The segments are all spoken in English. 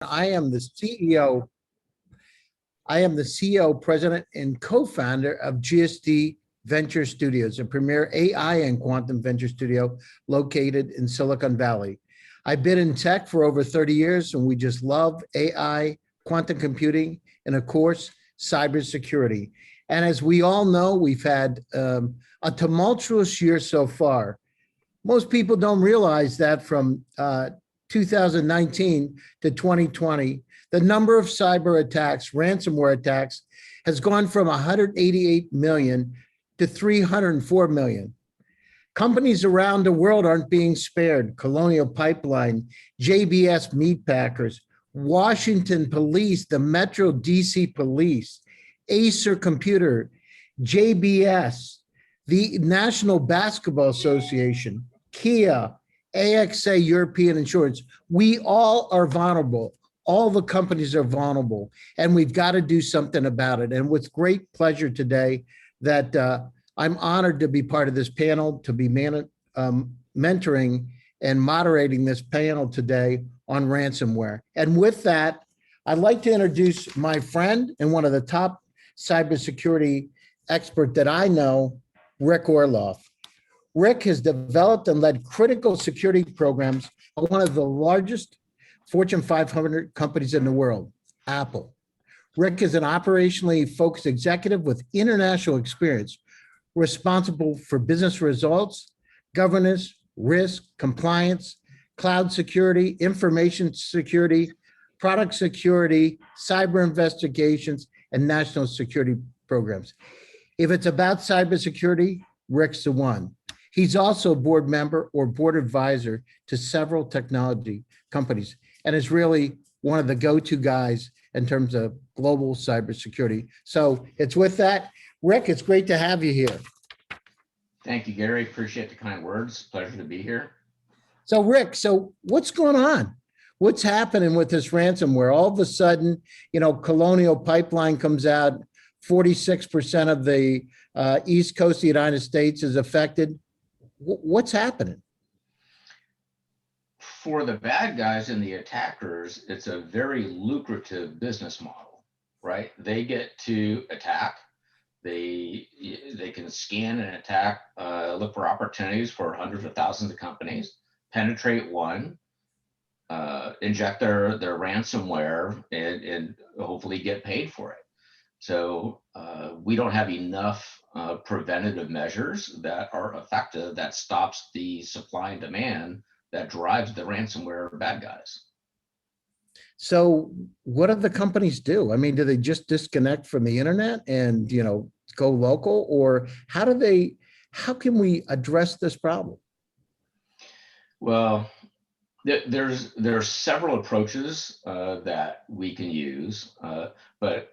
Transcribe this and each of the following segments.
I am the CEO. I am the CEO, president, and co-founder of GSD Venture Studios, a premier AI and quantum venture studio located in Silicon Valley. I've been in tech for over 30 years, and we just love AI, quantum computing, and of course, cybersecurity. And as we all know, we've had a tumultuous year so far. Most people don't realize that from 2019 to 2020, the number of cyber attacks, ransomware attacks, has gone from 188 million to 304 million. Companies around the world aren't being spared. Colonial Pipeline, JBS Meatpackers, Washington Police, the Metro DC Police, Acer Computer, JBS, the National Basketball Association, Kia, AXA European Insurance. We all are vulnerable. All the companies are vulnerable, and we've got to do something about it. And with great pleasure today that I'm honored to be part of this panel, to be mentoring and moderating this panel today on ransomware. And with that, I'd like to introduce my friend and one of the top cybersecurity experts that I know, Rick Orloff. Rick has developed and led critical security programs for one of the largest Fortune 500 companies in the world, Apple. Rick is an operationally focused executive with international experience, responsible for business results, governance, risk, compliance, cloud security, information security, product security, cyber investigations, and national security programs. If it's about cybersecurity, Rick's the one. He's also a board member or board advisor to several technology companies and is really one of the go-to guys in terms of global cybersecurity. So it's with that, Rick, it's great to have you here. Thank you, Gary. Appreciate the kind words. Pleasure to be here. So Rick, so what's going on? What's happening with this ransomware? All of a sudden, Colonial Pipeline comes out, 46% of the East Coast of the United States is affected. What's happening? For the bad guys and the attackers, it's a very lucrative business model, right? They get to attack. They can scan and attack, look for opportunities for hundreds of thousands of companies, penetrate one, inject their ransomware, and hopefully get paid for it. So we don't have enough preventative measures that are effective that stops the supply and demand that drives the ransomware bad guys. So what do the companies do? I mean, do they just disconnect from the internet and, go local, or how can we address this problem? Well, there's several approaches that we can use, but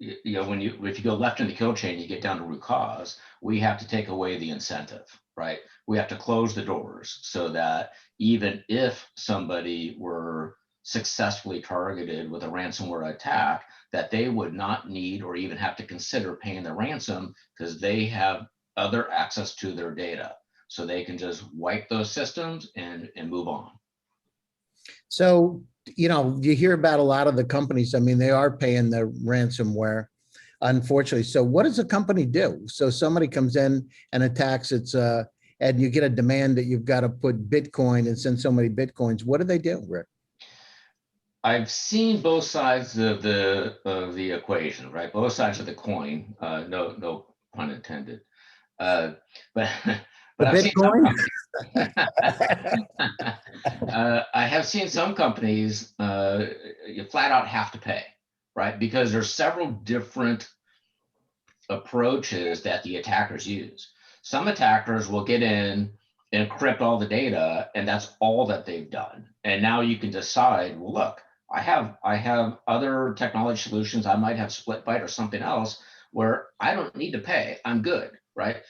if you go left in the kill chain, you get down to root cause. We have to take away the incentive, right? We have to close the doors so that even if somebody were successfully targeted with a ransomware attack, that they would not need or even have to consider paying the ransom because they have other access to their data. So they can just wipe those systems and move on. So, you hear about a lot of the companies, they are paying the ransomware, unfortunately. So what does a company do? So somebody comes in and attacks and you get a demand that you've got to put Bitcoin and send so many Bitcoins. What do they do, Rick? I've seen both sides of the equation, right? Both sides of the coin. No pun intended. But I've Bitcoin? I have seen some companies you flat out have to pay, right? Because there's several different approaches that the attackers use. Some attackers will get in, encrypt all the data, and that's all that they've done. And now you can decide, well, look, I have other technology solutions. I might have SplitByte or something else where I don't need to pay. I'm good, right?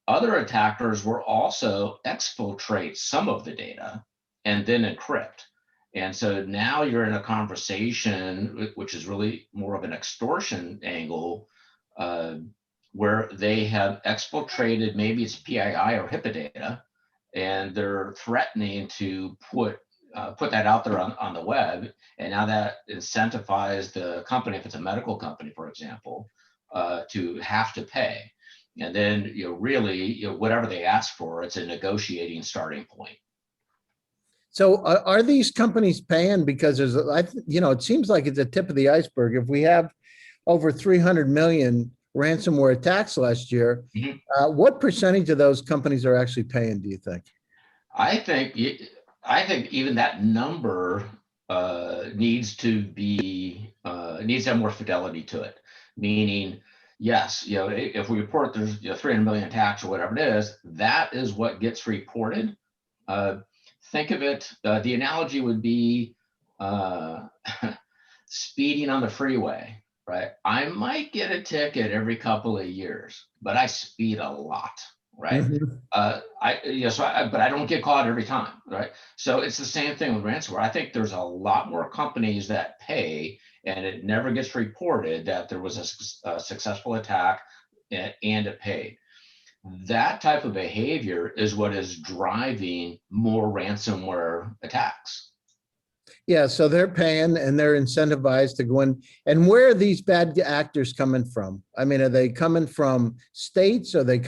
Other attackers will also exfiltrate some of the data and then encrypt. And so now you're in a conversation, which is really more of an extortion angle, where they have exfiltrated, maybe it's PII or HIPAA data, and they're threatening to put put that out there on the web, and now that incentivizes the company, if it's a medical company, for example, to have to pay. And then, really, whatever they ask for, it's a negotiating starting point. So are these companies paying? Because there's, it seems like it's a tip of the iceberg. If we have over 300 million ransomware attacks last year, what percentage of those companies are actually paying, do you think? I think even that number needs to have more fidelity to it. Meaning, yes, if we report there's 300 million attacks or whatever it is, that is what gets reported. Think of it. The analogy would be speeding on the freeway, right? I might get a ticket every couple of years, but I speed a lot, right? But I don't get caught every time, right? So it's the same thing with ransomware. I think there's a lot more companies that pay, and it never gets reported that there was a successful attack and it paid. That type of behavior is what is driving more ransomware attacks. Yeah, so they're paying and they're incentivized to go in. And where are these bad actors coming from? I mean, are they coming from states? Are they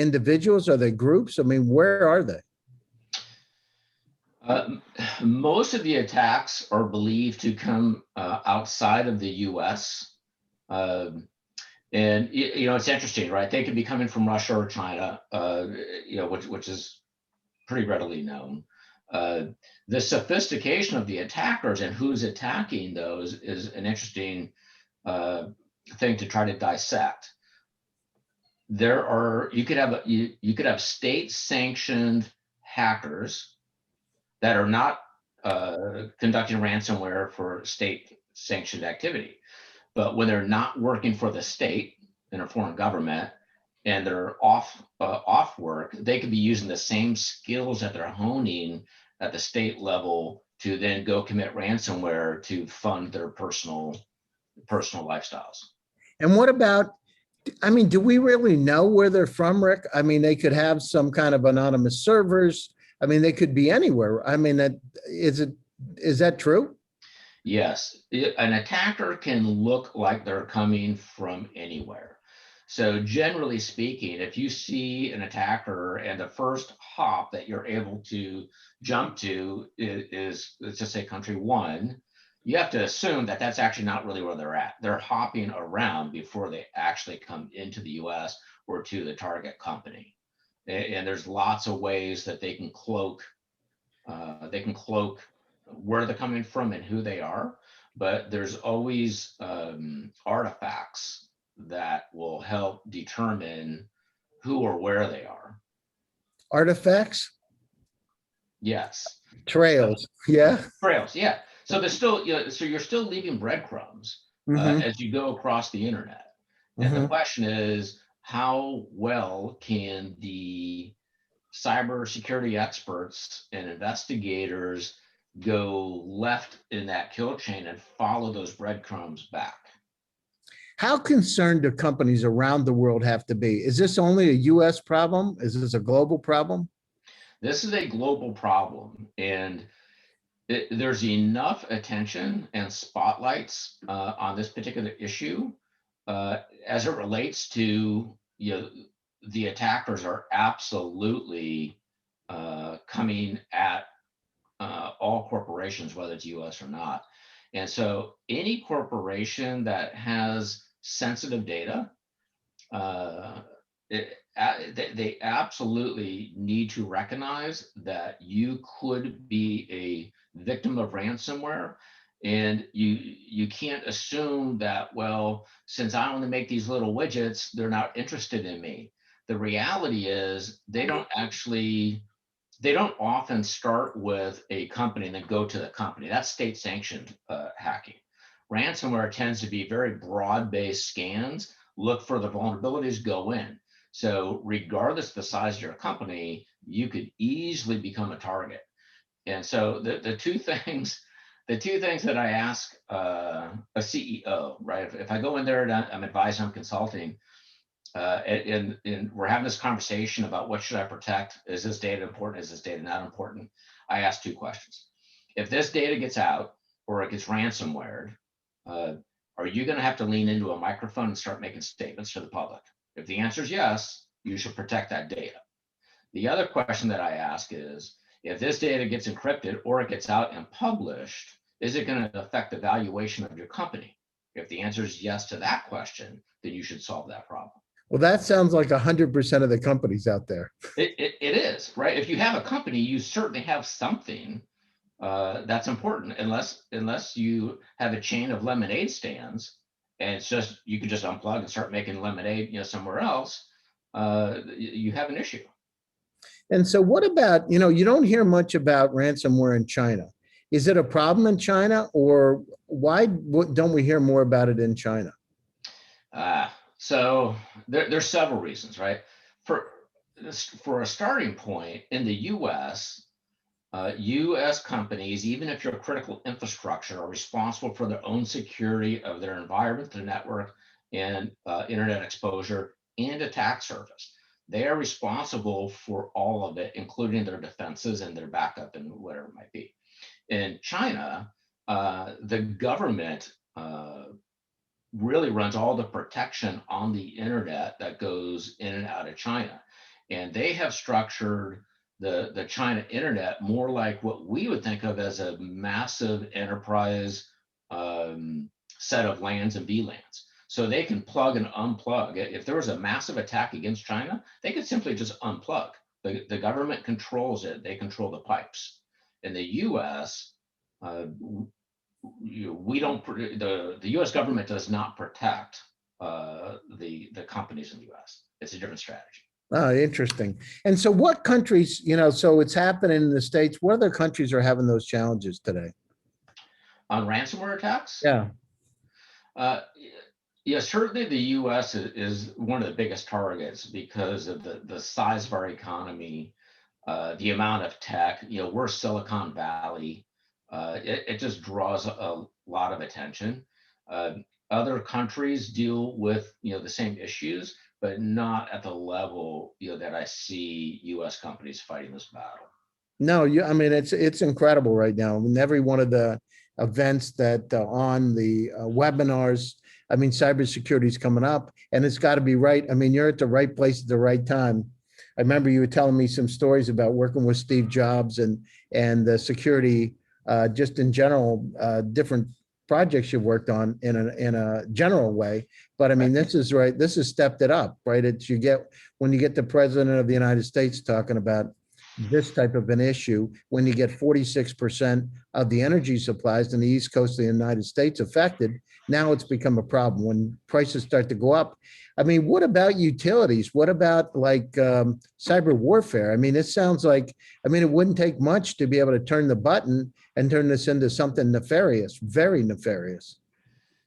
individuals? Are they groups? I mean, where are they? Most of the attacks are believed to come outside of the US. And it's interesting, right? They could be coming from Russia or China, which is pretty readily known. The sophistication of the attackers and who's attacking those is an interesting thing to try to dissect. You could have state-sanctioned hackers that are not conducting ransomware for state-sanctioned activity. But when they're not working for the state in a foreign government and they're off work, they could be using the same skills that they're honing at the state level to then go commit ransomware to fund their personal lifestyles. And what about, do we really know where they're from, Rick? I mean, they could have some kind of anonymous servers. I mean, they could be anywhere. I mean, is that true? Yes, an attacker can look like they're coming from anywhere. So generally speaking, if you see an attacker and the first hop that you're able to jump to is let's just say country one, you have to assume that that's actually not really where they're at. They're hopping around before they actually come into the US or to the target company. And there's lots of ways that they can cloak where they're coming from and who they are, but there's always artifacts that will help determine who or where they are. Artifacts? Yes. Trails. Yeah. Trails. Yeah. So there's still, so you're still leaving breadcrumbs as you go across the internet. And the question is, how well can the cybersecurity experts and investigators go left in that kill chain and follow those breadcrumbs back? How concerned do companies around the world have to be? Is this only a US problem? Is this a global problem? This is a global problem, and there's enough attention and spotlights on this particular issue as it relates to, the attackers are absolutely coming at all corporations, whether it's US or not. And so any corporation that has sensitive data, they absolutely need to recognize that you could be a victim of ransomware. And you can't assume that, well, since I only make these little widgets, they're not interested in me. The reality is they don't often start with a company and then go to the company. That's state-sanctioned hacking. Ransomware tends to be very broad-based scans, look for the vulnerabilities, go in. So regardless of the size of your company, you could easily become a target. And so the two things that I ask a CEO, right? If I go in there and I'm advising, I'm consulting, and we're having this conversation about what should I protect? Is this data important? Is this data not important? I asked two questions. If this data gets out or it gets ransomware, are you going to have to lean into a microphone and start making statements to the public? If the answer is yes, you should protect that data. The other question that I ask is, if this data gets encrypted or it gets out and published, is it going to affect the valuation of your company? If the answer is yes to that question, then you should solve that problem. Well, that sounds like 100% of the companies out there. It is, right? If you have a company, you certainly have something that's important, unless you have a chain of lemonade stands and it's just, you can just unplug and start making lemonade, somewhere else, you have an issue. And so what about, you don't hear much about ransomware in China. Is it a problem in China, or why don't we hear more about it in China? So there's several reasons, right? For a starting point, in the US, US companies, even if you're critical infrastructure, are responsible for their own security of their environment, their network, and internet exposure and attack surface. They are responsible for all of it, including their defenses and their backup and whatever it might be. In China, the government really runs all the protection on the internet that goes in and out of China. And they have structured the China internet more like what we would think of as a massive enterprise set of lands and VLANs. So they can plug and unplug. If there was a massive attack against China, they could simply just unplug. The government controls it. They control the pipes. In the US, we don't. The US government does not protect the companies in the US. It's a different strategy. Oh, interesting. And so what countries, so it's happening in the States. What other countries are having those challenges today? On ransomware attacks? Yeah. Yeah, certainly the US is one of the biggest targets because of the size of our economy, the amount of tech. We're Silicon Valley. It just draws a lot of attention. Other countries deal with the same issues, but not at the level that I see US companies fighting this battle. No, I mean, it's incredible right now. I mean, every one of the events that on the webinars, I mean, cybersecurity is coming up, and it's got to be right. I mean, you're at the right place at the right time. I remember you were telling me some stories about working with Steve Jobs and the security, just in general, different projects you've worked on in a general way. But I mean, this is right. This has stepped it up, right? When you get the president of the United States talking about this type of an issue, when you get 46% of the energy supplies in the East Coast of the United States affected, now it's become a problem. When prices start to go up, I mean, what about utilities? What about like cyber warfare? I mean, it sounds like, it wouldn't take much to be able to turn the button and turn this into something nefarious, very nefarious.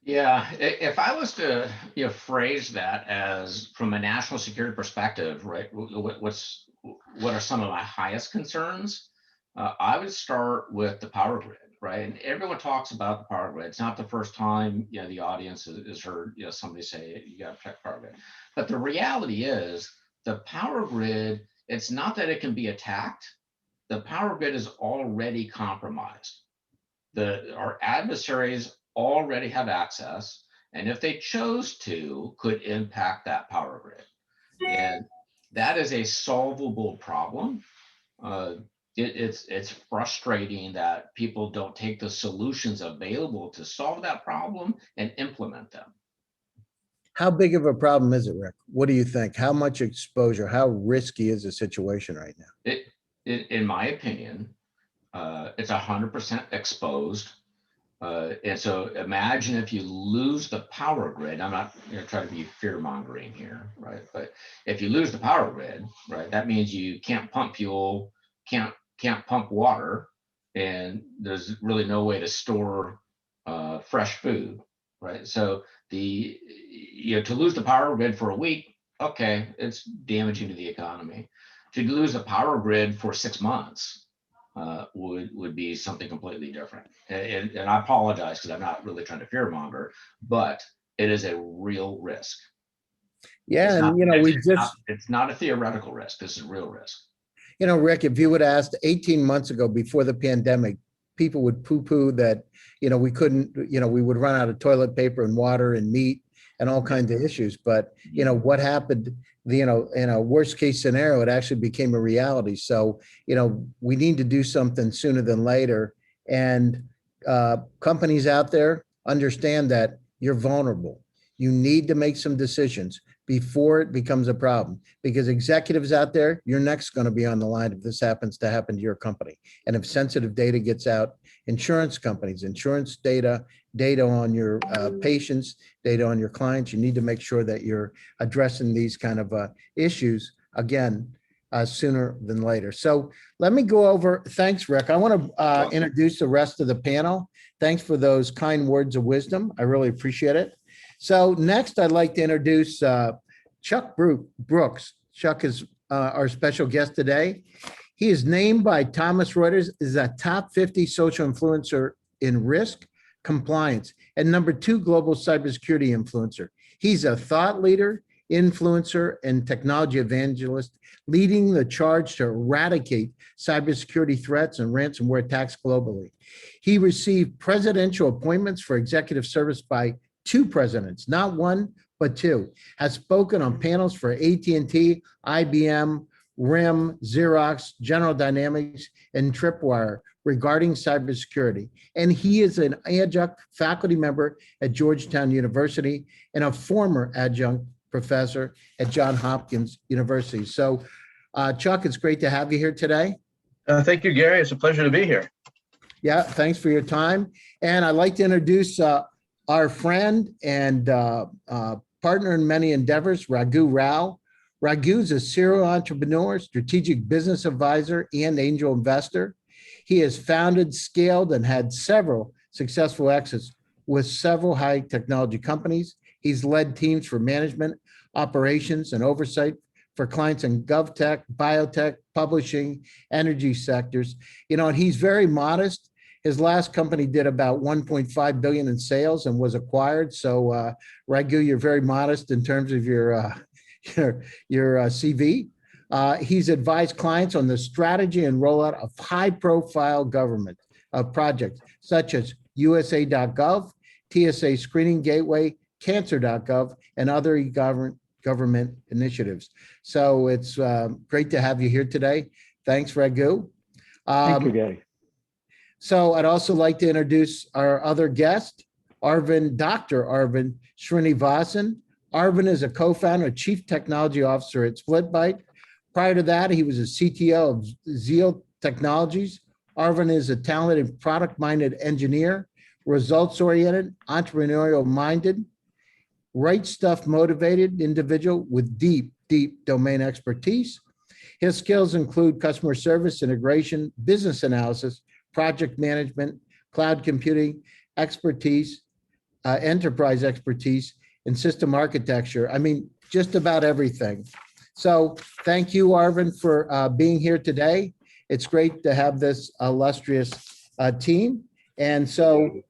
Yeah, if I was to phrase that as from a national security perspective, right? What are some of my highest concerns? I would start with the power grid, right? And everyone talks about the power grid. It's not the first time the audience has heard somebody say you got to protect power grid. But the reality is the power grid. It's not that it can be attacked. The power grid is already compromised. Our adversaries already have access, and if they chose to, could impact that power grid. And that is a solvable problem. It's frustrating that people don't take the solutions available to solve that problem and implement them. How big of a problem is it, Rick? What do you think? How much exposure? How risky is the situation right now? In my opinion, it's 100% exposed. And so imagine if you lose the power grid. I'm not trying to be fear mongering here, right? But if you lose the power grid, right, that means you can't pump fuel, can't pump water, and there's really no way to store fresh food, right? So to lose the power grid for a week, okay, it's damaging to the economy. To lose the power grid for 6 months, would be something completely different. And I apologize because I'm not really trying to fearmonger, but it is a real risk. Yeah, it's not a theoretical risk. This is real risk. You know, Rick, if you would have asked 18 months ago before the pandemic, people would poo-poo that, we couldn't, we would run out of toilet paper and water and meat and all kinds of issues. But, what happened, in a worst case scenario, it actually became a reality. So, we need to do something sooner than later. And companies out there understand that you're vulnerable. You need to make some decisions before it becomes a problem, because executives out there, you're next going to be on the line if this happens to happen to your company. And if sensitive data gets out, insurance companies, insurance data on your patients, data on your clients, you need to make sure that you're addressing these kind of issues again sooner than later. So let me go over, thanks, Rick. I want to introduce the rest of the panel. Thanks for those kind words of wisdom. I really appreciate it. So next, I'd like to introduce Chuck Brooks. Chuck is our special guest today. He is named by Thomson Reuters as a top 50 social influencer in risk, compliance, and #2 global cybersecurity influencer. He's a thought leader, influencer, and technology evangelist, leading the charge to eradicate cybersecurity threats and ransomware attacks globally. He received presidential appointments for executive service by 2 presidents, not 1, but 2, has spoken on panels for AT&T, IBM, RIM, Xerox, General Dynamics, and Tripwire regarding cybersecurity. And he is an adjunct faculty member at Georgetown University and a former adjunct professor at Johns Hopkins University. So, Chuck, it's great to have you here today. Thank you, Gary. It's a pleasure to be here. Yeah, thanks for your time. And I'd like to introduce our friend and partner in many endeavors, Raghu Rao. Raghu is a serial entrepreneur, strategic business advisor, and angel investor. He has founded, scaled, and had several successful exits with several high technology companies. He's led teams for management, operations, and oversight for clients in GovTech, biotech, publishing, energy sectors. And he's very modest. His last company did about 1.5 billion in sales and was acquired. So, Raghu, you're very modest in terms of your CV. He's advised clients on the strategy and rollout of high-profile government projects such as USA.gov, TSA Screening Gateway, Cancer.gov, and other government initiatives. So it's great to have you here today. Thanks, Raghu. Thank you, Gary. So I'd also like to introduce our other guest, Dr. Arvind Srinivasan. Arvind is a co-founder and chief technology officer at SplitByte. Prior to that, he was a CTO of Zeal Technologies. Arvind is a talented product-minded engineer, results-oriented, entrepreneurial-minded, right stuff motivated individual with deep domain expertise. His skills include customer service, integration, business analysis, project management, cloud computing expertise, enterprise expertise, and system architecture. I mean, just about everything. So thank you, Arvind, for being here today. It's great to have this illustrious team. And so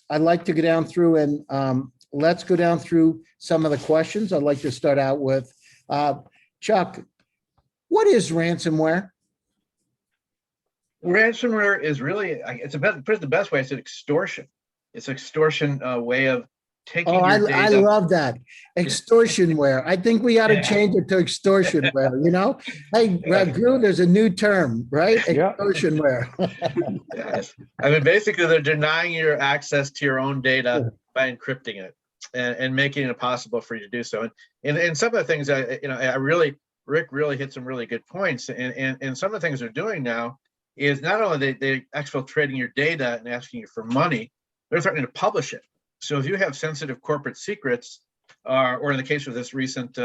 I'd like to go down through and let's go down through some of the questions. I'd like to start out with Chuck. What is ransomware? Ransomware is really, put it the best way, it's an extortion. It's an extortion way of taking your data. I love that. Extortionware. I think we ought to change it to extortionware, Hey, Raghu, there's a new term, right? Yeah. Extortionware. Yes. I mean, basically, they're denying your access to your own data by encrypting it and making it impossible for you to do so. And some of the things, Rick really hit some really good points. And some of the things they're doing now is not only they exfiltrating your data and asking you for money, they're threatening to publish it. So if you have sensitive corporate secrets, or in the case of this recent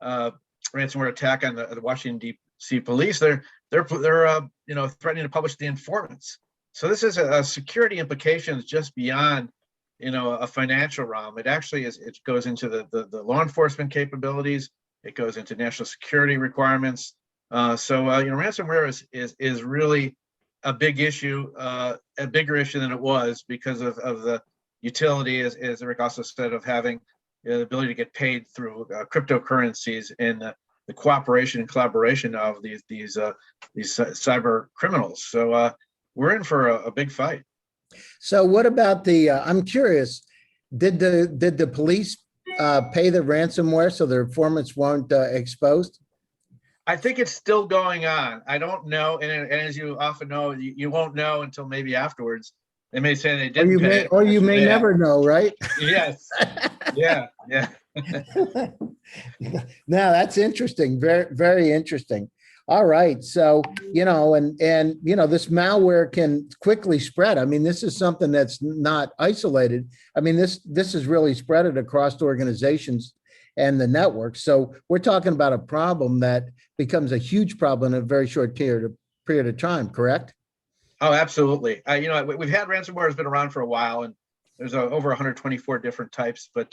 ransomware attack on the Washington D.C. police, they're threatening to publish the informants. So this is a security implications just beyond a financial realm. It actually is. It goes into the law enforcement capabilities. It goes into national security requirements. Ransomware is really a big issue, a bigger issue than it was because of the utility, as Rick also said, of having the ability to get paid through cryptocurrencies and cooperation and collaboration of these cyber criminals. So we're in for a big fight. So what about the, I'm curious, did the police pay the ransomware so their informants weren't exposed? I think it's still going on. I don't know, and as you often know, you won't know until maybe afterwards. They may say they didn't pay, or you may never know, right? Yes. Yeah. Now that's interesting. Very, very interesting. All right. So, and this malware can quickly spread. I mean, this is something that's not isolated. I mean, this is really spread across organizations and the network. So we're talking about a problem that becomes a huge problem in a very short period of time, correct? Oh, absolutely. We've had ransomware has been around for a while, and there's over 124 different types. But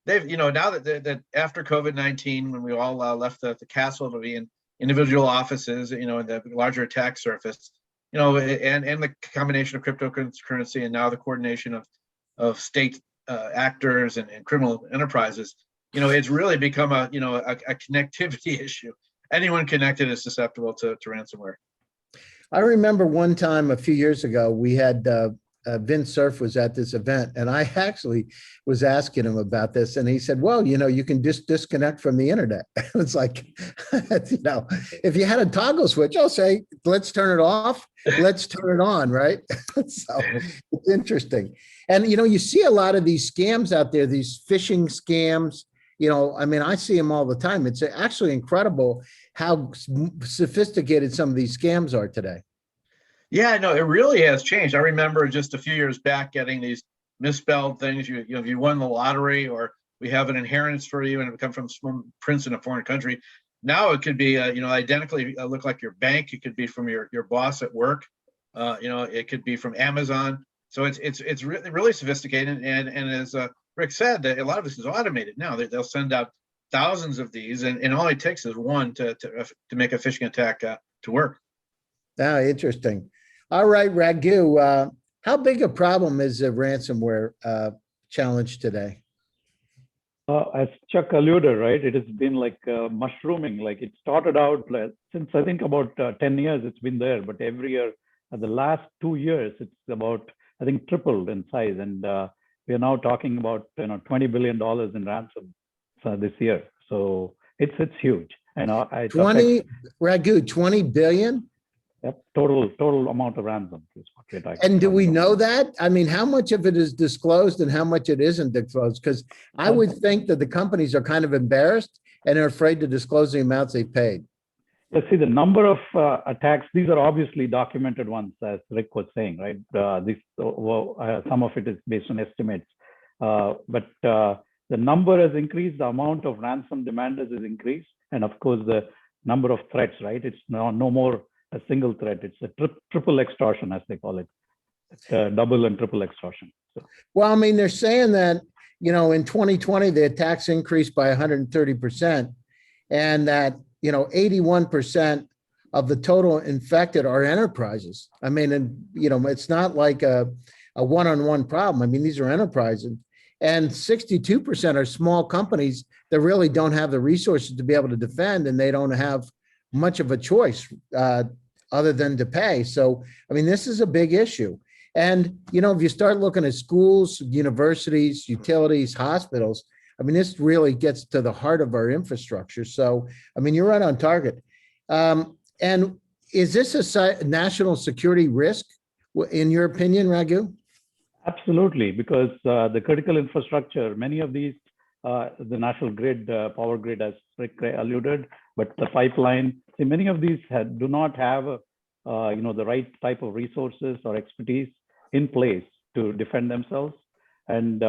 they've, now that after COVID-19, when we all left the castle to be in individual offices, the larger attack surface, and the combination of cryptocurrency and now the coordination of state actors and criminal enterprises, it's really become a connectivity issue. Anyone connected is susceptible to ransomware. I remember one time a few years ago, we had Vince Cerf was at this event, and I actually was asking him about this, and he said, well, you can just disconnect from the internet. It's like, if you had a toggle switch, I'll say, let's turn it off, let's turn it on, right? So it's interesting. And, you see a lot of these scams out there, these phishing scams, I see them all the time. It's actually incredible how sophisticated some of these scams are today. Yeah, no, it really has changed. I remember just a few years back getting these misspelled things. You won the lottery, or we have an inheritance for you, and it come from some prince in a foreign country. Now it could be, identically look like your bank. It could be from your boss at work. It could be from Amazon. So it's really, really sophisticated. And as Rick said, that a lot of this is automated now. They'll send out thousands of these, and all it takes is one to make a phishing attack to work. Ah, interesting. All right, Raghu, how big a problem is the ransomware challenge today? As Chuck alluded, right, it has been like mushrooming. Like it started out since I think about 10 years it's been there, but every year, the last 2 years, it's about, I think, tripled in size. And we are now talking about $20 billion in ransom this year. So it's huge. And Raghu, 20 billion? Yep, total amount of ransom is what we're talking. And do we know that? I mean, how much of it is disclosed and how much it isn't disclosed? Because I would think that the companies are kind of embarrassed and are afraid to disclose the amounts they paid. Let's see the number of attacks. These are obviously documented ones, as Rick was saying, right? Some of it is based on estimates, but the number has increased. The amount of ransom demanders has increased, and of course the number of threats. Right? It's no more a single threat. It's a triple extortion, as they call it. It's double and triple extortion. So. Well, I mean, they're saying that in 2020 the attacks increased by 130%, and that 81% of the total infected are enterprises. I mean, and it's not like a one-on-one problem. I mean, these are enterprises, and 62% are small companies that really don't have the resources to be able to defend, and they don't have much of a choice other than to pay. So, I mean, this is a big issue. And, if you start looking at schools, universities, utilities, hospitals, I mean, this really gets to the heart of our infrastructure. So, I mean, you're right on target. And is this a national security risk, in your opinion, Raghu? Absolutely, because the critical infrastructure, many of these, the national grid, power grid, as Rick alluded, but the pipeline, see, many of these do not have, the right type of resources or expertise in place to defend themselves. And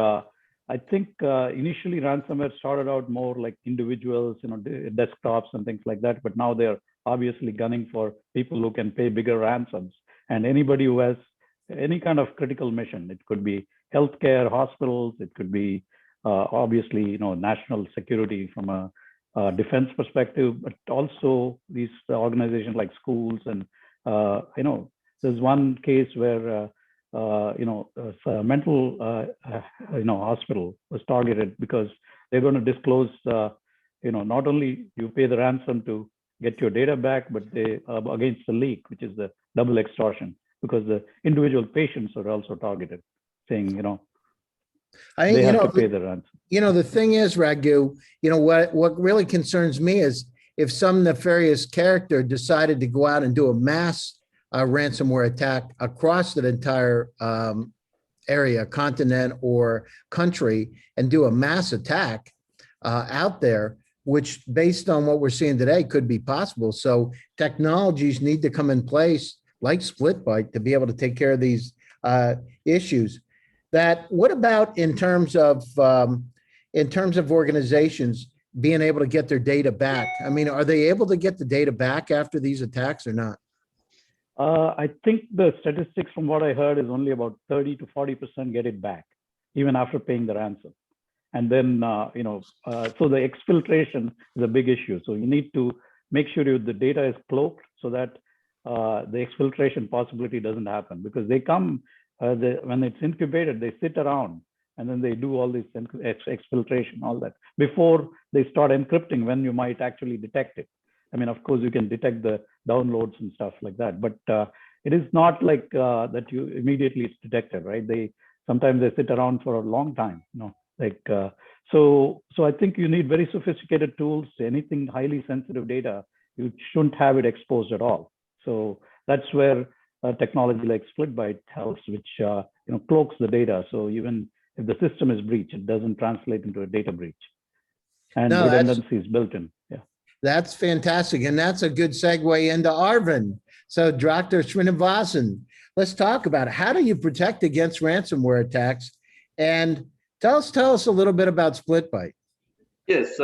I think initially ransomware started out more like individuals, desktops and things like that. But now they're obviously gunning for people who can pay bigger ransoms. And anybody who has any kind of critical mission, it could be healthcare, hospitals, it could be obviously, national security from a defense perspective, but also these organizations like schools. And, there's one case where a mental, hospital was targeted because they're going to disclose not only you pay the ransom to get your data back, but they against the leak, which is the double extortion, because the individual patients are also targeted, saying, they have to pay the ransom. The thing is, Raghu, what really concerns me is if some nefarious character decided to go out and do a mass ransomware attack across the entire area, continent, or country, and do a mass attack out there, which based on what we're seeing today could be possible. So technologies need to come in place like SplitByte to be able to take care of these issues. What about in terms of organizations being able to get their data back? I mean, are they able to get the data back after these attacks or not? I think the statistics from what I heard is only about 30 to 40% get it back, even after paying the ransom. And then, so the exfiltration is a big issue. So you need to make sure the data is cloaked so that the exfiltration possibility doesn't happen, because they come, when it's incubated, they sit around and then they do all this exfiltration, all that, before they start encrypting when you might actually detect it. I mean, of course, you can detect the downloads and stuff like that, but it is not like that you immediately it's detected, right? Sometimes they sit around for a long time, so I think you need very sophisticated tools. Anything highly sensitive data, you shouldn't have it exposed at all. So that's where technology like SplitByte helps, which cloaks the data. So even if the system is breached, it doesn't translate into a data breach. And redundancy is built in. Yeah. That's fantastic. And that's a good segue into Arvind. So Dr. Srinivasan, let's talk about it. How do you protect against ransomware attacks? And tell us a little bit about SplitByte. Yes,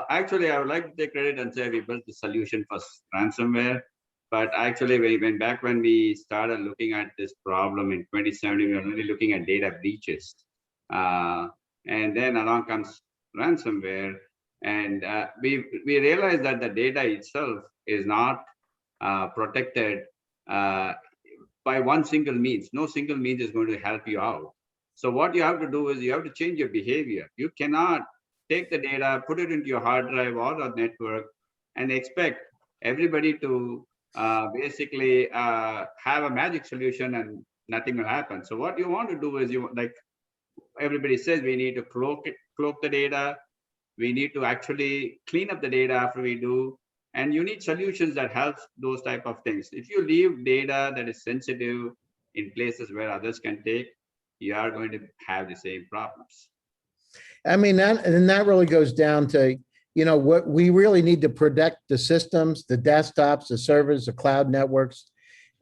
actually, I would like to take credit and say we built the solution for ransomware. But actually, when we started looking at this problem in 2017, we were only looking at data breaches. And then along comes ransomware. And we realized that the data itself is not protected by one single means. No single means is going to help you out. So what you have to do is you have to change your behavior. You cannot take the data, put it into your hard drive or a network, and expect everybody to basically have a magic solution and nothing will happen. So what you want to do is, like everybody says, we need to cloak the data. We need to actually clean up the data after we do. And you need solutions that helps those type of things. If you leave data that is sensitive in places where others can take, you are going to have the same problems. I mean, that really goes down to, what we really need to protect the systems, the desktops, the servers, the cloud networks.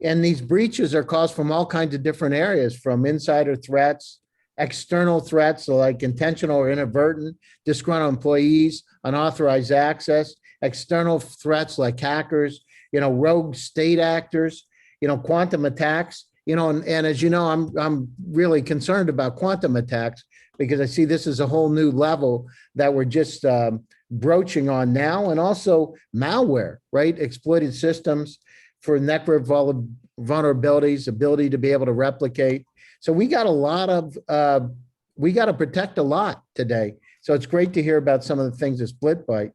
And these breaches are caused from all kinds of different areas, from insider threats, external threats, like intentional or inadvertent, disgruntled employees, unauthorized access, external threats like hackers, rogue state actors, quantum attacks. And as you know, I'm really concerned about quantum attacks, because I see this as a whole new level that we're just broaching on now, and also malware, right? Exploited systems for network vulnerabilities, ability to be able to replicate. So we got we got to protect a lot today. So it's great to hear about some of the things at SplitByte.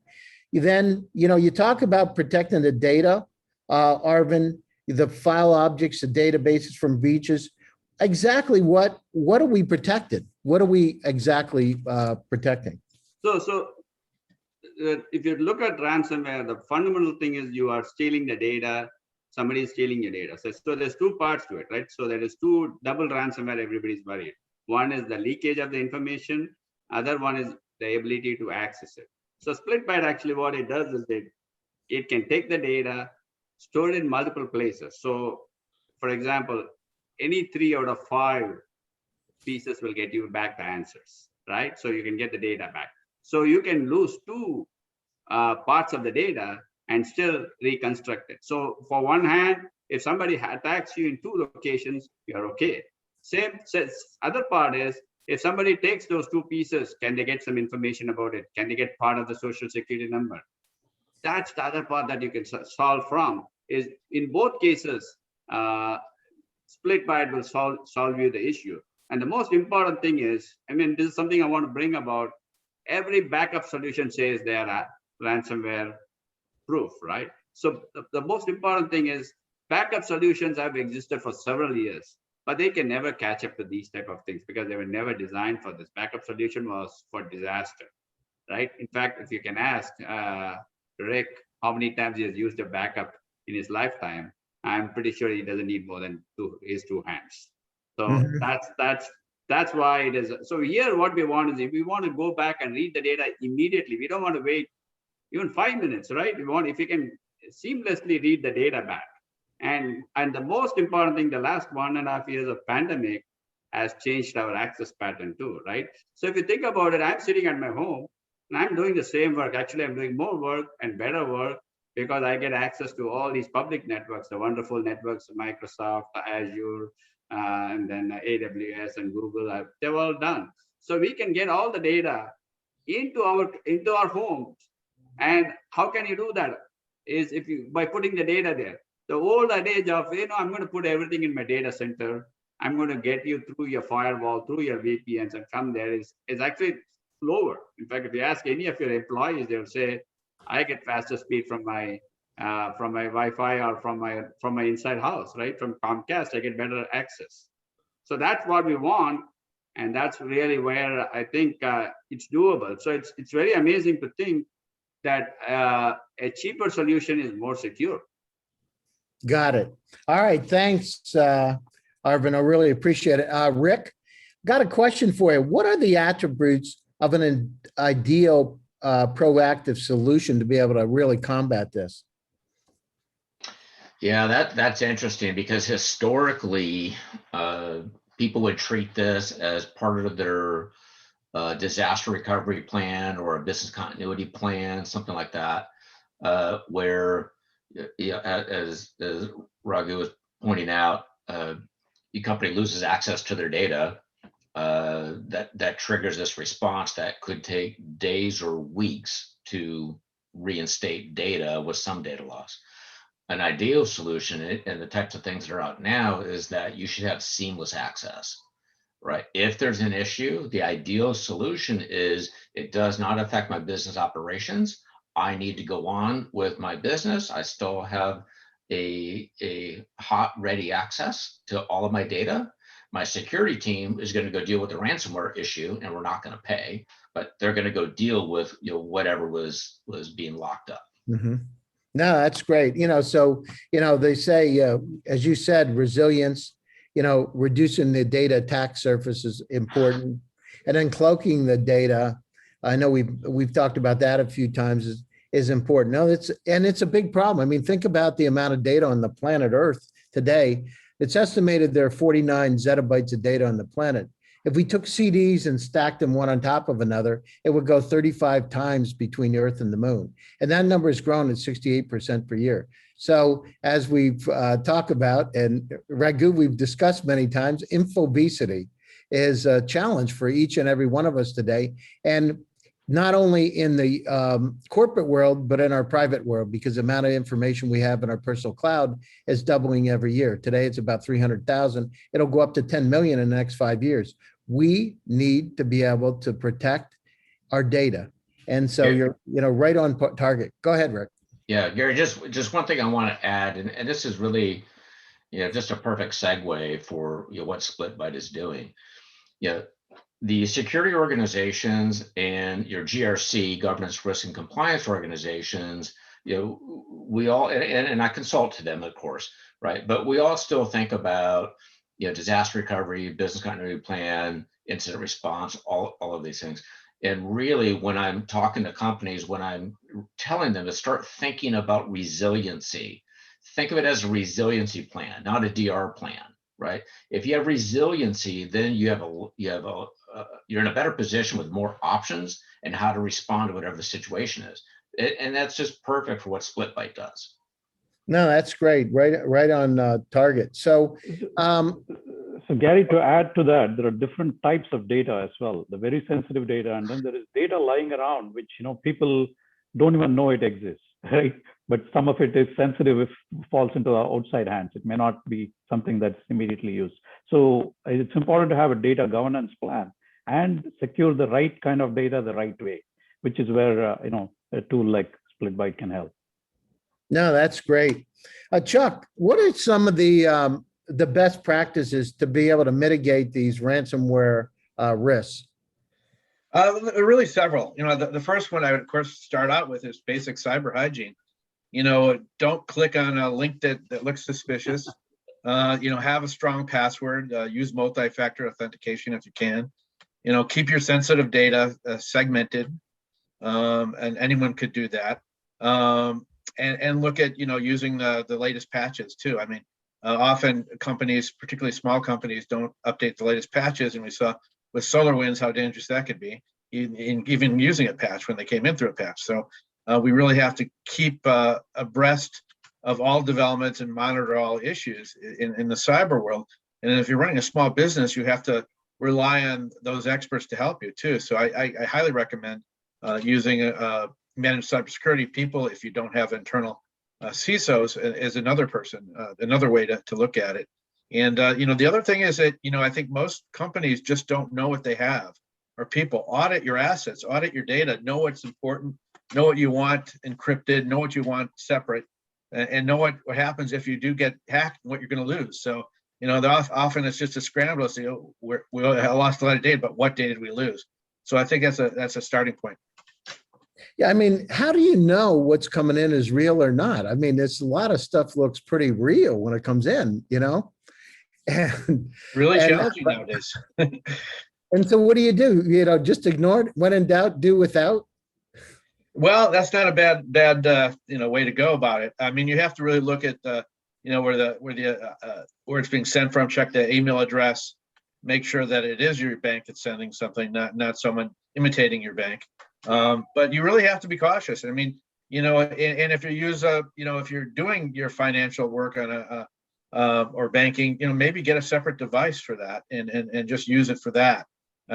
Then, you talk about protecting the data, Arvind, the file objects, the databases from breaches. Exactly what are we protected? What are we exactly protecting? So if you look at ransomware, the fundamental thing is you are stealing the data. Somebody is stealing your data. So there's two parts to it, right? So there is two double ransomware. Everybody's worried. One is the leakage of the information. Other one is the ability to access it. So SplitByte actually what it does is it can take the data, store it in multiple places. So for example, any 3 out of 5 pieces will get you back the answers, right? So you can get the data back. So you can lose 2 parts of the data and still reconstruct it. So for one hand, if somebody attacks you in 2 locations, you're okay. Same other part is, if somebody takes those 2 pieces, can they get some information about it? Can they get part of the social security number? That's the other part that you can solve from. Is in both cases, SplitByte will solve you the issue. And the most important thing is, this is something I want to bring about. every backup solution says they are ransomware proof, right? So the most important thing is backup solutions have existed for several years, but they can never catch up to these type of things because they were never designed for this. Backup solution was for disaster, right? In fact, if you can ask Rick how many times he has used a backup in his lifetime, I'm pretty sure he doesn't need more than his two hands. So Mhm. that's why it is. So here, what we want is if we want to go back and read the data immediately, we don't want to wait even 5 minutes, right? We want, if you can seamlessly read the data back. And the most important thing, the last 1.5 years of pandemic has changed our access pattern too, right? So if you think about it, I'm sitting at my home and I'm doing the same work. Actually, I'm doing more work and better work because I get access to all these public networks, the wonderful networks, Microsoft, Azure, and then AWS and Google, they're all done. So we can get all the data into our homes. And how can you do that? Is if you by putting the data there. The old adage of, I'm going to put everything in my data center. I'm going to get you through your firewall, through your VPNs, and from there is actually slower. In fact, if you ask any of your employees, they'll say, I get faster speed from my Wi-Fi or from my inside house, right? From Comcast, I get better access. So that's what we want, and that's really where I think it's doable. So it's very amazing to think that a cheaper solution is more secure. Got it. All right. Thanks, Arvind. I really appreciate it. Rick, got a question for you. What are the attributes of an ideal proactive solution to be able to really combat this? Yeah, that's interesting because historically, people would treat this as part of their disaster recovery plan or a business continuity plan, something like that, where, as Raghu was pointing out, the company loses access to their data. That triggers this response that could take days or weeks to reinstate data with some data loss. An ideal solution, and the types of things that are out now, is that you should have seamless access, right? If there's an issue, the ideal solution is it does not affect my business operations. I need to go on with my business. I still have a hot, ready access to all of my data. My security team is going to go deal with the ransomware issue, and we're not going to pay, but they're going to go deal with whatever was being locked up. Mm-hmm. No, that's great. So they say, as you said, resilience. Reducing the data attack surface is important, and then cloaking the data. I know we've talked about that a few times. Is important. No, it's a big problem. I mean, think about the amount of data on the planet Earth today. It's estimated there are 49 zettabytes of data on the planet. If we took CDs and stacked them one on top of another, it would go 35 times between the Earth and the Moon. And that number has grown at 68% per year. So as we've talked about, and Raghu, we've discussed many times, infobesity is a challenge for each and every one of us today. And not only in the corporate world, but in our private world, because the amount of information we have in our personal cloud is doubling every year. Today, it's about 300,000. It'll go up to 10 million in the next 5 years. We need to be able to protect our data. And so you're right on target. Go ahead, Rick. Yeah, Gary, just one thing I want to add, and this is really, just a perfect segue for what SplitByte is doing. The security organizations and your GRC, governance, risk, and compliance organizations, we all, and I consult to them, of course, right? But we all still think about, disaster recovery, business continuity plan, incident response, all of these things. And really, when I'm talking to companies, when I'm telling them to start thinking about resiliency, think of it as a resiliency plan, not a DR plan, right? If you have resiliency, then you're in a better position with more options and how to respond to whatever the situation is. And that's just perfect for what SplitByte does. No, that's great. Right on target. So, so Gary, to add to that, there are different types of data as well. The very sensitive data, and then there is data lying around, which people don't even know it exists, right? But some of it is sensitive if it falls into our outside hands. It may not be something that's immediately used. So it's important to have a data governance plan. and secure the right kind of data the right way, which is where a tool like SplitByte can help. No, that's great. Chuck, what are some of the best practices to be able to mitigate these ransomware risks? Really several. The first one I would, of course, start out with is basic cyber hygiene. Don't click on a link that looks suspicious. Have a strong password. Use multi-factor authentication if you can. Keep your sensitive data segmented, and anyone could do that. And look at using the latest patches too. I mean, often companies, particularly small companies, don't update the latest patches, and we saw with SolarWinds how dangerous that could be, even using a patch when they came in through a patch. So we really have to keep abreast of all developments and monitor all issues in the cyber world. And if you're running a small business, you have to rely on those experts to help you too. So I highly recommend using managed cybersecurity people if you don't have internal CISOs as another person, another way to look at it. And the other thing is that I think most companies just don't know what they have. Or people, audit your assets, audit your data, know what's important, know what you want encrypted, know what you want separate, and know what happens if you do get hacked and what you're going to lose. So often it's just a scramble to say, oh, we lost a lot of data, but what data did we lose? So I think that's a starting point. Yeah, I mean, how do you know what's coming in is real or not? I mean, there's a lot of stuff looks pretty real when it comes in, And really challenging nowadays. And so what do you do? Just ignore it. When in doubt, do without. Well, that's not a bad way to go about it. I mean, you have to really look at where it's being sent from, check the email address, make sure that it is your bank that's sending something, not someone imitating your bank. But you really have to be cautious. I mean, and if you use if you're doing your financial work on or banking, maybe get a separate device for that and just use it for that.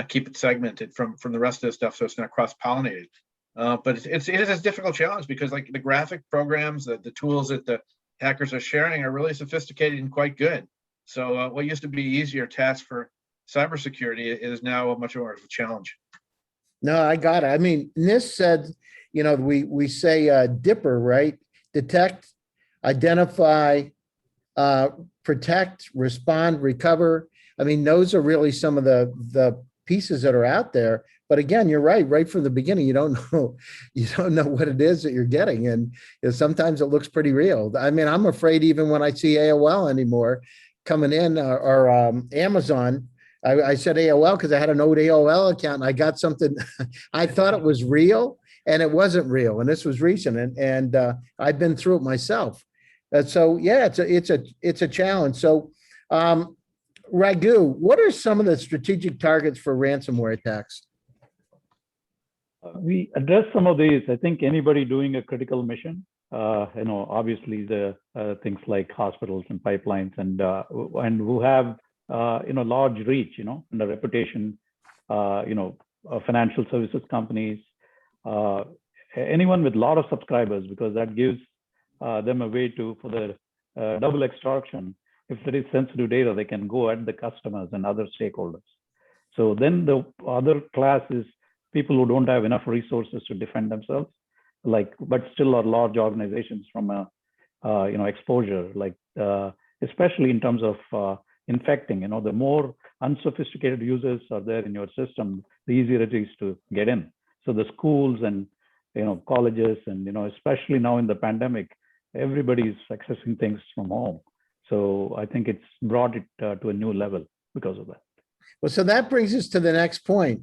Keep it segmented from the rest of the stuff so it's not cross-pollinated. But it is a difficult challenge because like the graphic programs, the tools that the hackers are sharing are really sophisticated and quite good. So what used to be easier task for cybersecurity is now much more of a challenge. No, I got it. I mean, NIST said, we say DIPPER, right? Detect, identify, protect, respond, recover. I mean, those are really some of the pieces that are out there. But again, you're right from the beginning, you don't know what it is that you're getting. And sometimes it looks pretty real. I mean, I'm afraid even when I see AOL anymore coming in or Amazon, I said AOL because I had an old AOL account and I got something, I thought it was real and it wasn't real. And this was recent and I've been through it myself. So yeah, it's a challenge. So Raghu, what are some of the strategic targets for ransomware attacks? We address some of these. I think anybody doing a critical mission, obviously the things like hospitals and pipelines and who have large reach, and a reputation, financial services companies, anyone with a lot of subscribers, because that gives them a way for the double extraction. If there is sensitive data, they can go at the customers and other stakeholders. So then the other class is people who don't have enough resources to defend themselves, but still are large organizations from exposure, especially in terms of infecting. The more unsophisticated users are there in your system, the easier it is to get in. So the schools and colleges and especially now in the pandemic, everybody is accessing things from home. So I think it's brought it to a new level because of that. Well, so that brings us to the next point.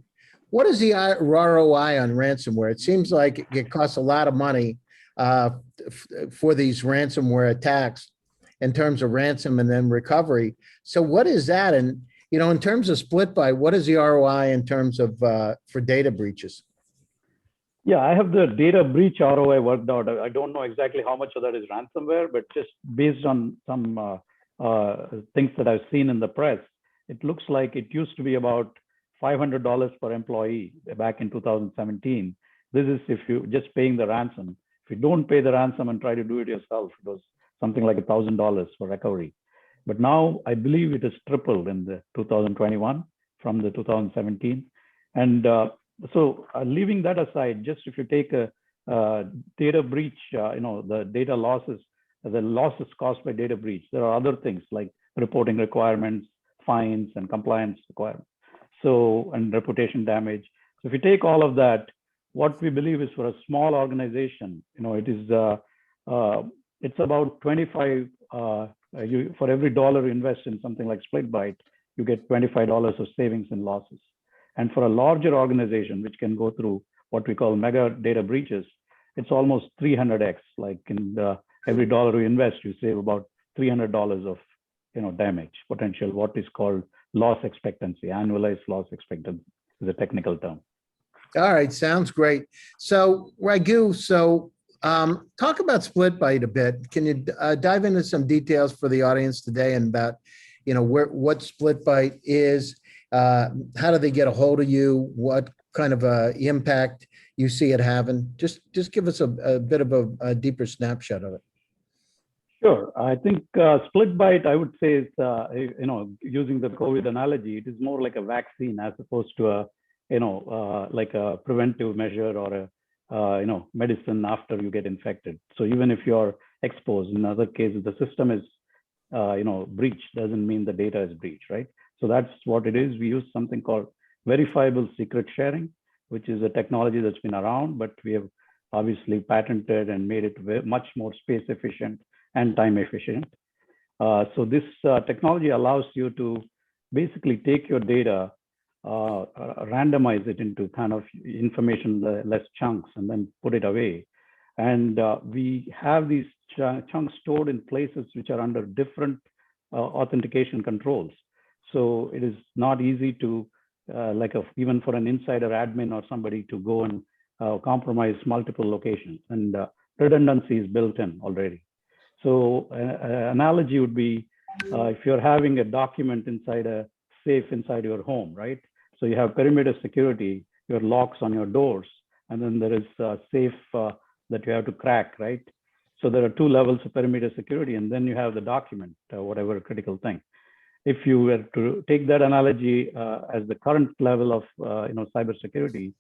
What is the ROI on ransomware? It seems like it costs a lot of money for these ransomware attacks in terms of ransom and then recovery. So what is that? And, in terms of SplitByte, what is the ROI in terms of for data breaches? Yeah, I have the data breach ROI worked out. I don't know exactly how much of that is ransomware, but just based on some things that I've seen in the press, it looks like it used to be about $500 per employee back in 2017. This is if you just paying the ransom. If you don't pay the ransom and try to do it yourself, it was something like $1,000 for recovery. But now I believe it has tripled in the 2021 from the 2017. And leaving that aside, just if you take a data breach, the data losses, the losses caused by data breach, there are other things like reporting requirements, fines, and compliance requirements. So, and reputation damage. So if you take all of that, what we believe is for a small organization, it is it's about 25 for every dollar you invest in something like SplitByte, you get $25 of savings in losses. And for a larger organization, which can go through what we call mega data breaches, it's almost 300x. Like in every dollar you invest, you save about $300 of damage potential. What is called loss expectancy, annualized loss expectancy is a technical term. All right, sounds great. So Raghu, talk about SplitByte a bit. Can you dive into some details for the audience today and about, what SplitByte is? How do they get a hold of you? What kind of impact you see it having? Just give us a bit of a deeper snapshot of it. Sure. I think SplitByte, I would say, is using the COVID analogy, it is more like a vaccine as opposed to a like a preventive measure or a medicine after you get infected. So even if you're exposed, in other cases, the system is breached, doesn't mean the data is breached, right? So that's what it is. We use something called verifiable secret sharing, which is a technology that's been around, but we have obviously patented and made it much more space efficient and time efficient. So this technology allows you to basically take your data, randomize it into kind of information less chunks, and then put it away. And we have these chunks stored in places which are under different authentication controls. So it is not easy to, even for an insider admin or somebody to go and compromise multiple locations, and redundancy is built in already. So an analogy would be if you're having a document inside a safe inside your home, right? So you have perimeter security, your locks on your doors, and then there is a safe that you have to crack, right? So there are two levels of perimeter security, and then you have the document, whatever critical thing. If you were to take that analogy as the current level of cybersecurity,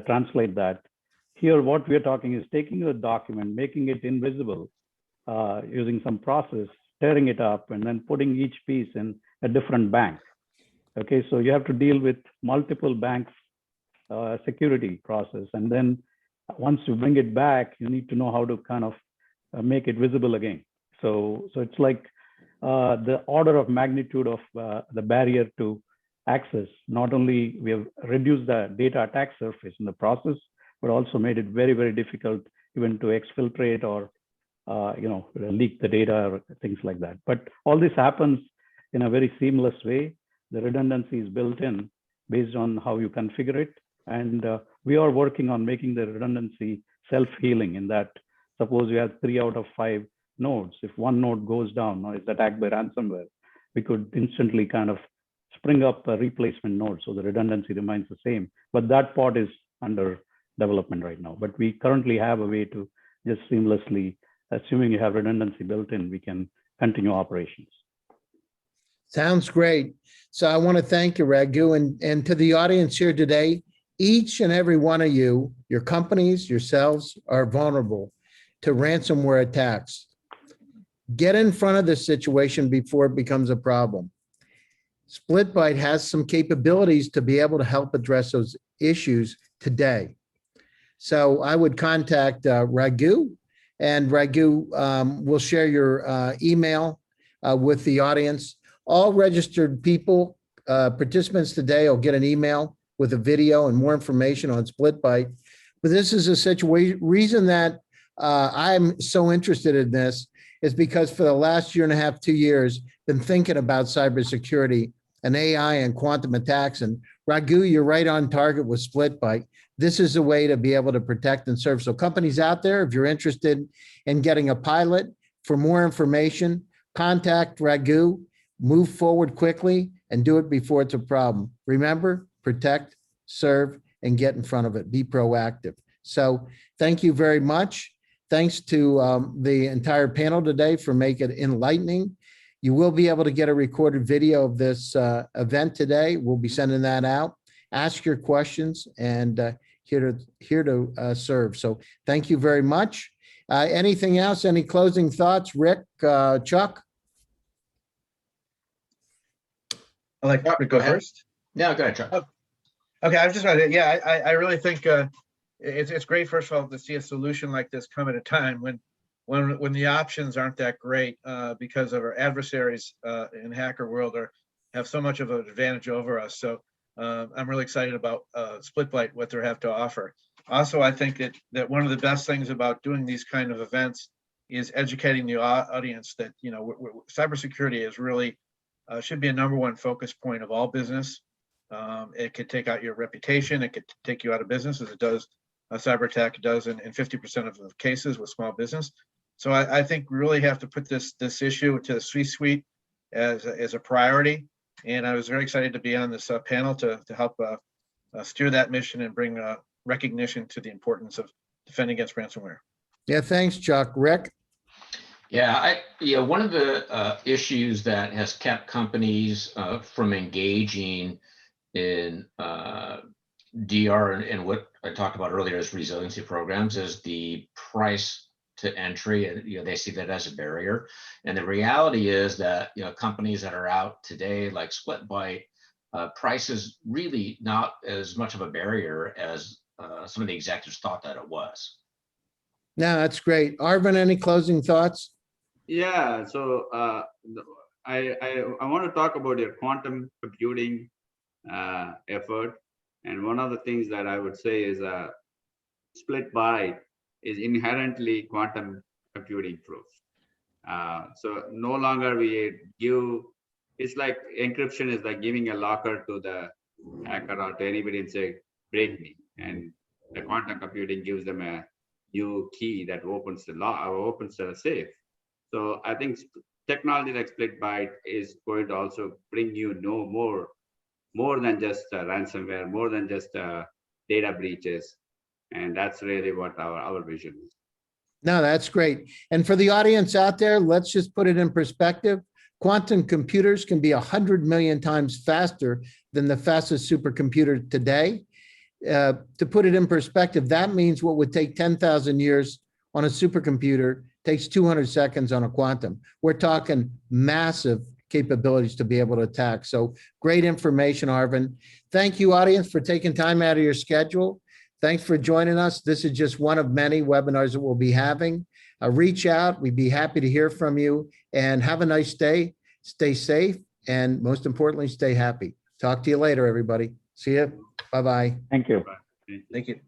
translate that. Here, what we are talking is taking the document, making it invisible, using some process, tearing it up, and then putting each piece in a different bank. Okay, so you have to deal with multiple banks security process, and then once you bring it back, you need to know how to kind of make it visible again. So it's like the order of magnitude of the barrier to access. Not only we have reduced the data attack surface in the process, but also made it very, very difficult even to exfiltrate or leak the data or things like that. But all this happens in a very seamless way. The redundancy is built in based on how you configure it. And we are working on making the redundancy self-healing in that, suppose you have 3 out of 5 nodes. If one node goes down or is attacked by ransomware, we could instantly kind of spring up a replacement node. So the redundancy remains the same, but that part is under development right now. But we currently have a way to just seamlessly, assuming you have redundancy built in, we can continue operations. Sounds great. So I want to thank you, Raghu, and to the audience here today. Each and every one of you, your companies, yourselves, are vulnerable to ransomware attacks. Get in front of this situation before it becomes a problem. SplitByte has some capabilities to be able to help address those issues today. So I would contact Raghu, and Raghu will share your email with the audience. All registered people, participants today will get an email with a video and more information on SplitByte. But this is a reason that I'm so interested in this is because for the last 1.5 to 2 years, been thinking about cybersecurity and AI and quantum attacks. And Raghu, you're right on target with SplitByte. This is a way to be able to protect and serve. So companies out there, if you're interested in getting a pilot, for more information, contact Raghu, move forward quickly, and do it before it's a problem. Remember, protect, serve, and get in front of it. Be proactive. So thank you very much. Thanks to the entire panel today for making it enlightening. You will be able to get a recorded video of this event today. We'll be sending that out. Ask your questions, and here to serve. So thank you very much. Anything else? Any closing thoughts, Rick, Chuck? I'd like to Go go ahead. first. Yeah, go ahead, Chuck. Okay, I was just going to, yeah, I really think it's great, first of all, to see a solution like this come at a time when the options aren't that great because of our adversaries in the hacker world have so much of an advantage over us. So I'm really excited about SplitByte, what they have to offer. Also, I think that one of the best things about doing these kind of events is educating the audience that, you know, cybersecurity is really should be a #1 focus point of all business. It could take out your reputation. It could take you out of business, as it does. A cyber attack does in 50% of the cases with small business. So I think we really have to put this issue to the C-suite as a priority. And I was very excited to be on this panel to help steer that mission and bring recognition to the importance of defending against ransomware. Yeah, thanks, Chuck. Rick? Yeah, one of the issues that has kept companies from engaging in DR and what I talked about earlier as resiliency programs is the price to entry, and they see that as a barrier. And the reality is that companies that are out today, like SplitByte, price is really not as much of a barrier as some of the executives thought that it was. No, that's great. Arvind, any closing thoughts? Yeah, so I want to talk about your quantum computing effort. And one of the things that I would say is SplitByte is inherently quantum computing proof. So no longer we give, it's like encryption is like giving a locker to the hacker or to anybody and say, break me. And the quantum computing gives them a new key that opens the lock or opens the safe. So I think technology like SplitByte is going to also bring you more than just ransomware, more than just data breaches. And that's really what our vision is. No, that's great. And for the audience out there, let's just put it in perspective. Quantum computers can be 100 million times faster than the fastest supercomputer today. To put it in perspective, that means what would take 10,000 years on a supercomputer takes 200 seconds on a quantum. We're talking massive capabilities to be able to attack. So great information, Arvind. Thank you, audience, for taking time out of your schedule. Thanks for joining us. This is just one of many webinars that we'll be having. Reach out. We'd be happy to hear from you, and have a nice day. Stay safe, and most importantly, stay happy. Talk to you later, everybody. See you. Bye-bye. Thank you. Bye. Thank you.